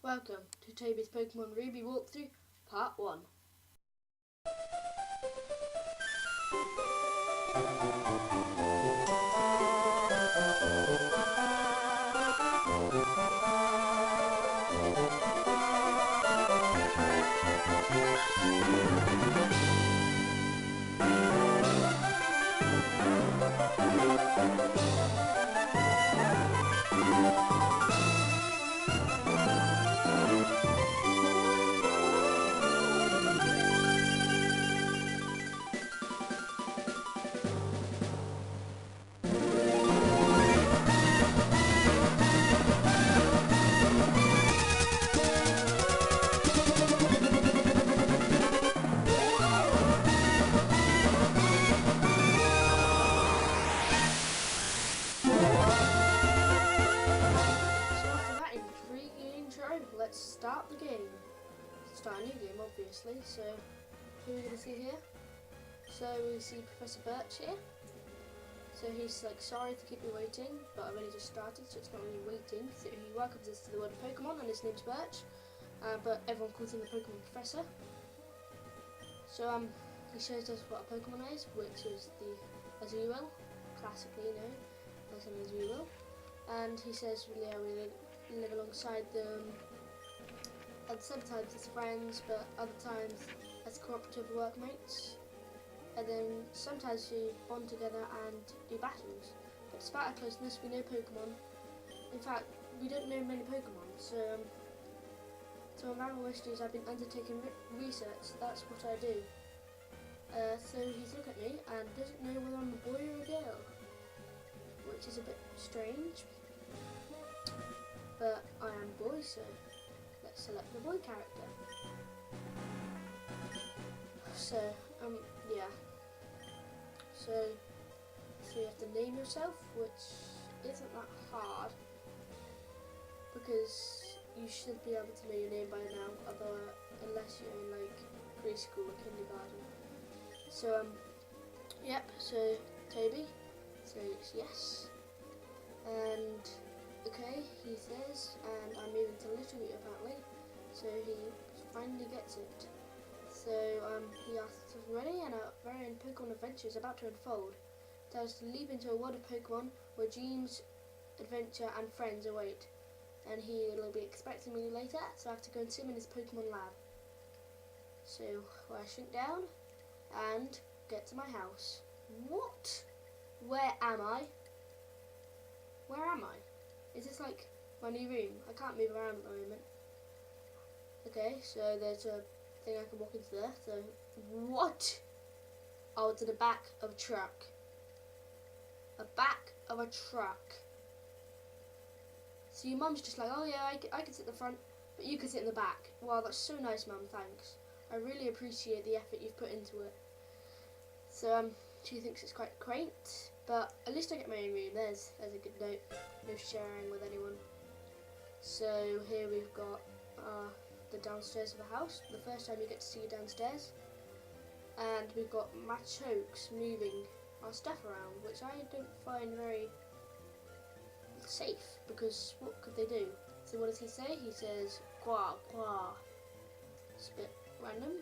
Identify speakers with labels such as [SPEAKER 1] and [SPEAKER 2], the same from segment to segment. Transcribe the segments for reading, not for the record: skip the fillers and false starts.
[SPEAKER 1] Welcome to Toby's Pokemon Ruby walkthrough, part 1. Let's start the game. Start a new game, obviously. So, who are we going to see here? So, we see Professor Birch here. So, he's like, sorry to keep you waiting, but I've only just started, so it's not really waiting. So, he welcomes us to the world of Pokemon, and his name's Birch. But everyone calls him the Pokemon Professor. So, he shows us what a Pokemon is, which is the Azurill, classically known as an Azurill. And he says, yeah, we live alongside them. And sometimes as friends, but other times as cooperative workmates. And then sometimes we bond together and do battles. But despite our closeness, we know Pokemon. In fact, we don't know many Pokemon. So on Ravel Mysteries, I've been undertaking research. That's what I do. So he's looking at me and doesn't know whether I'm a boy or a girl, which is a bit strange. But I am a boy, so let's select the boy character. So, yeah. So you have to name yourself, which isn't that hard, because you should be able to know your name by now, unless you're in like preschool or kindergarten. So, yep, so Toby, so it's yes. And okay, he says, and I'm moving to Little Root apparently, so he finally gets it. So he asks if we're ready, and our very own Pokemon adventure is about to unfold. Tells us to leap into a world of Pokemon where dreams, adventure and friends await. And he'll be expecting me later, so I have to go and see him in his Pokemon lab. So I shrink down and get to my house. What? Where am I? Where am I? Is this like my new room? I can't move around at the moment. Okay, so there's a thing I can walk into there. So, what? Oh, to the back of a truck. A back of a truck. So your mum's just like, oh yeah, I can sit in the front, but you can sit in the back. Wow, that's so nice, Mum, thanks. I really appreciate the effort you've put into it. So, she thinks it's quite quaint, but at least I get my own room. There's a good note. No sharing with anyone. So here we've got the downstairs of the house. The first time you get to see it downstairs. And we've got Machokes moving our stuff around, which I don't find very safe, because what could they do? So what does he say? He says, "Quah, quah." It's a bit random.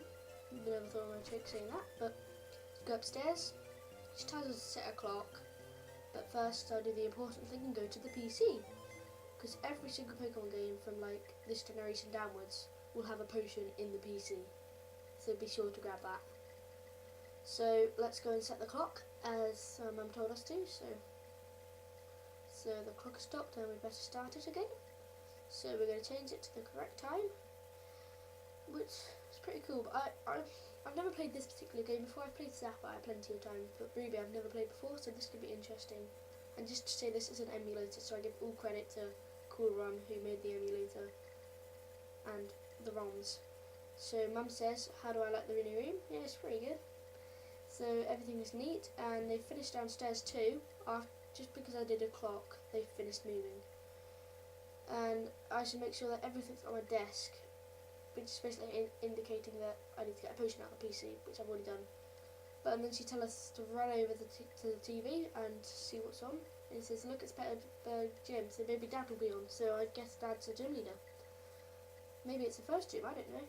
[SPEAKER 1] I've never thought of Machoke saying that, but let's go upstairs. She tells us to set a clock. But first I'll do the important thing and go to the PC, because every single Pokemon game from like this generation downwards will have a potion in the PC, so be sure to grab that. So let's go and set the clock as Mum told us to. So the clock has stopped and we better start it again. So we're going to change it to the correct time, which is pretty cool. But I've never played this particular game before. I've played Sapphire plenty of times, but Ruby I've never played before, so this could be interesting. And just to say, this is an emulator, so I give all credit to Cool Run, who made the emulator and the ROMs. So Mum says, how do I like the new room? Yeah, it's pretty good. So everything is neat, and they finished downstairs too. Just because I did a clock, they finished moving. And I should make sure that everything's on my desk, which is basically indicating that I need to get a potion out of the PC, which I've already done. But then she tells us to run over to the TV and see what's on. And it says, look, it's Petalburg Gym, so maybe Dad will be on. So I guess Dad's a gym leader. Maybe it's the first gym, I don't know.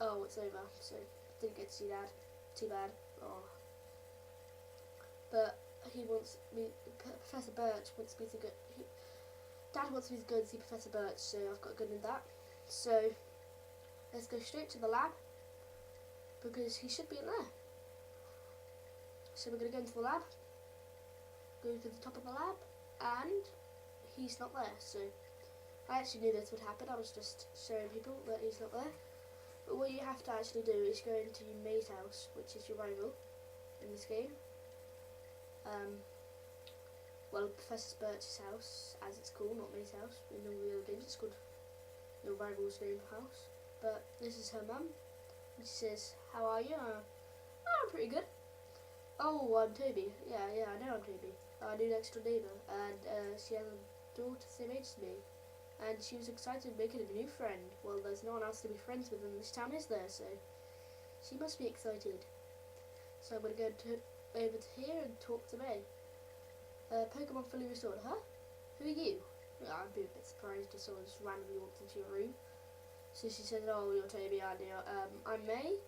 [SPEAKER 1] Oh, it's over, so didn't get to see that. Too bad. Oh. But he wants me, Professor Birch wants me to go, Dad wants me to go and see Professor Birch, so I've got good in that. So, let's go straight to the lab, because he should be in there. So we're going to go into the lab, go to the top of the lab, and he's not there, so I actually knew this would happen. I was just showing people that he's not there. But what you have to actually do is go into May's house, which is your rival in this game. Well, Professor Birch's house, as it's called, not May's house. In the real games, it's called your rival's name house. But this is her mum, and she says, "How are you?" "Oh, I'm pretty good." "Oh, I'm Toby." Yeah, I know I'm Toby. Our new next door neighbour, and she has a daughter same age as me. And she was excited making a new friend. Well, there's no one else to be friends with in this town, is there? So she must be excited. So I'm going to go over to here and talk to May. Pokemon fully restored. Huh? Who are you? Yeah, I'd be a bit surprised if someone just randomly walked into your room. So she said, "Oh, you're Toby, aren't you? I'm May."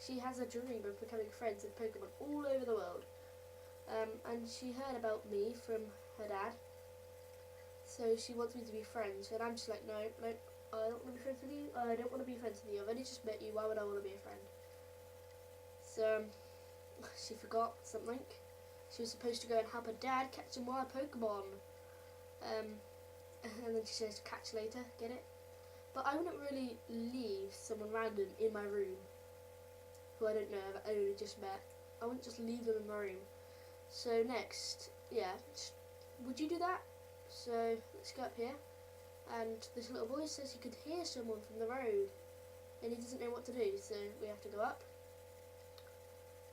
[SPEAKER 1] She has a dream of becoming friends with Pokemon all over the world. And she heard about me from her dad. So she wants me to be friends, and I'm just like, no, I don't want to be friends with you. I don't want to be friends with you. I've only just met you. Why would I want to be a friend? So she forgot something. She was supposed to go and help her dad catch some wild Pokemon. And then she says, "Catch later." Get it? But I wouldn't really leave someone random in my room who I don't know, I only just met. I wouldn't just leave them in my room. So next, would you do that? So let's go up here, and this little boy says he could hear someone from the road, and he doesn't know what to do, so we have to go up,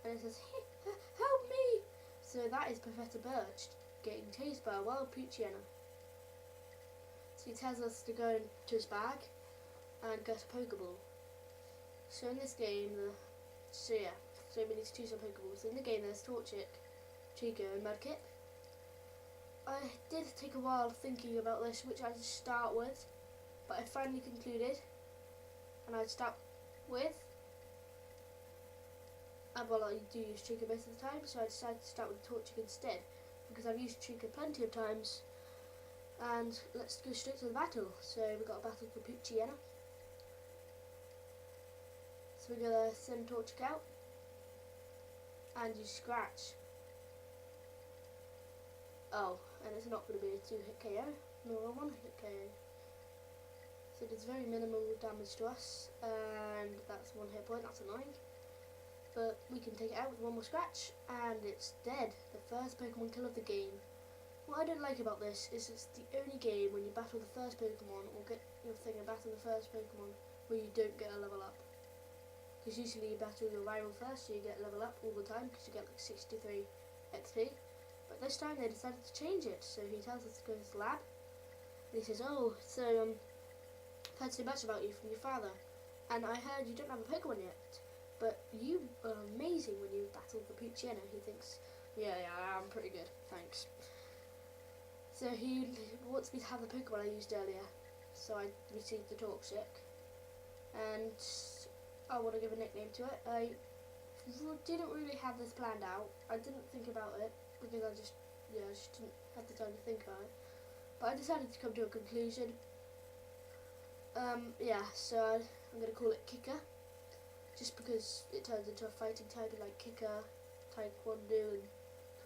[SPEAKER 1] and it says, "Hey, help me!" So that is Professor Birch getting chased by a wild Poochyena. So he tells us to go into his bag and get a Pokeball. So in this game, so we need to choose some Pokeballs. In the game there's Torchic, Chico and Mudkip. I did take a while thinking about this, which I'd start with, but I finally concluded, and I'd start with, well, I do use Chica most of the time, so I decided to start with Torchic instead, because I've used Chica plenty of times. And let's go straight to the battle. So we've got a battle for Poochyena. So we're going to send Torchic out, and you scratch. Oh, and it's not going to be a 2-hit KO, nor a 1-hit KO. So it does very minimal damage to us, and that's 1 hit point, that's annoying. But we can take it out with 1 more scratch, and it's dead. The first Pokemon kill of the game. What I don't like about this is it's the only game when you battle the first Pokemon, or get your thing and battle the first Pokemon, where you don't get a level up. Because usually you battle your rival first, so you get a level up all the time, because you get like 63 XP. But this time they decided to change it, so he tells us to go to the lab, and he says, "Oh, so I've heard so much about you from your father, and I heard you don't have a Pokemon yet, but you are amazing when you battled the Poochyena." He thinks, yeah, I'm pretty good, thanks. So he wants me to have the Pokemon I used earlier, so I received the Torchic, and I want to give a nickname to it. I didn't really have this planned out. I didn't think about it, because I just didn't have the time to think about it. But I decided to come to a conclusion. So I'm going to call it Kicker, just because it turns into a fighting type like Kicker, Taekwondo and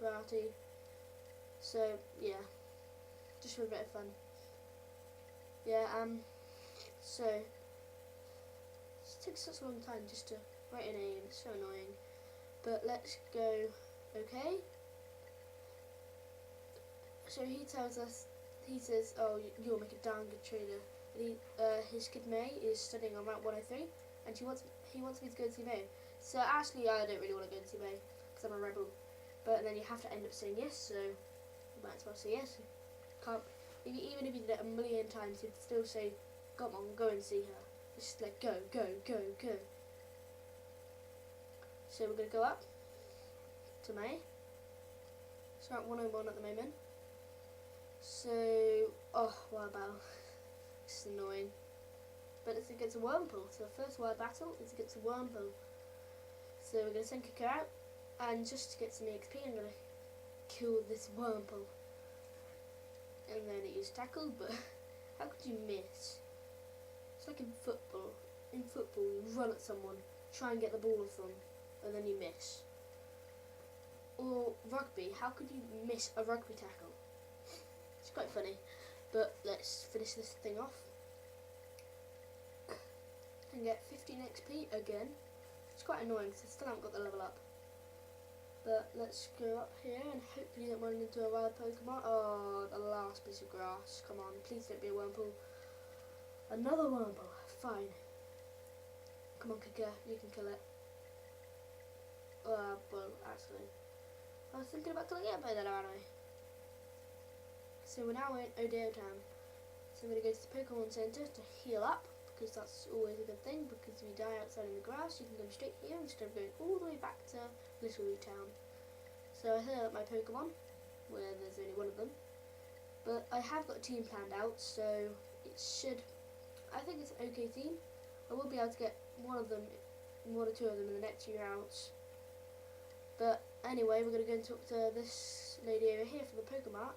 [SPEAKER 1] Karate. So yeah, just for a bit of fun. So it takes such a long time just to write a name, it's so annoying. But let's go, okay? So he tells us, he says, "Oh, you'll make a darn good trainer." And his kid May is studying on Route 103, and he wants me to go and see May. So actually, I don't really want to go and see May, because I'm a rebel. But then you have to end up saying yes, so you might as well say yes. Can't, even if you did it a million times, you'd still say, "Come on, go and see her." It's just like, go, go, go, go. So we're going to go up to May. It's Route 101 at the moment. So, wow, It's annoying. But it's against a Wurmple, so the first wild battle is against a Wurmple. So we're going to send Kika out, and just to get some EXP, I'm going to kill this Wurmple. And then it used tackle, but how could you miss? It's like in football. In football, you run at someone, try and get the ball off them, and then you miss. Or rugby, how could you miss a rugby tackle? It's quite funny, but let's finish this thing off. And get 15 XP again. It's quite annoying because I still haven't got the level up. But let's go up here and hopefully don't run into a wild Pokemon. Oh, the last piece of grass. Come on, please don't be a Wurmple. Another Wurmple. Fine. Come on, Kika, you can kill it. Well, actually, I was thinking about killing it, but then I ran away. So we're now in Odeo Town. So I'm going to go to the Pokemon Center to heal up, because that's always a good thing, because if you die outside in the grass, you can go straight here instead of going all the way back to Little Root Town. So I healed up my Pokemon, where there's only one of them. But I have got a team planned out, so it should, I think it's an okay team. I will be able to get one or two of them in the next few rounds. But anyway, we're going to go and talk to this lady over here from the Pokemart,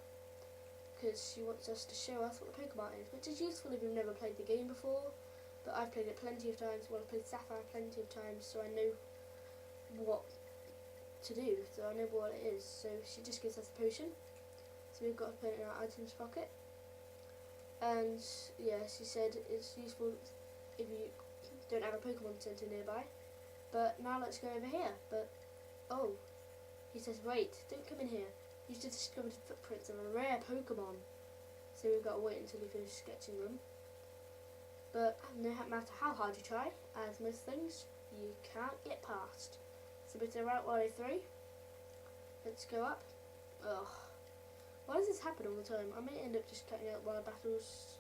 [SPEAKER 1] because she wants us to show us what the Pokemart is, which is useful if you've never played the game before. But I've played it plenty of times. Well, I've played Sapphire plenty of times, so I know what to do. So I know what it is. So she just gives us a potion. So we've got to put it in our items pocket. And yeah, she said it's useful if you don't have a Pokemon Center nearby. But now let's go over here. But oh, he says wait, don't come in here. You've just discovered footprints of a rare Pokemon. So we've got to wait until we finish sketching them. But no matter how hard you try, as most things, you can't get past. So it's a Route 103. Let's go up. Ugh. Why does this happen all the time? I may end up just cutting out wild battles.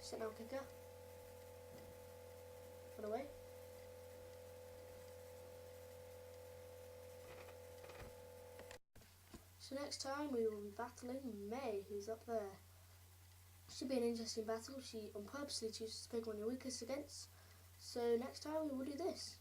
[SPEAKER 1] Sit down, Kika. Run away. So next time we will be battling May, who's up there. Should be an interesting battle. She on purposely chooses the Pokemon you're weakest against. So next time we will do this.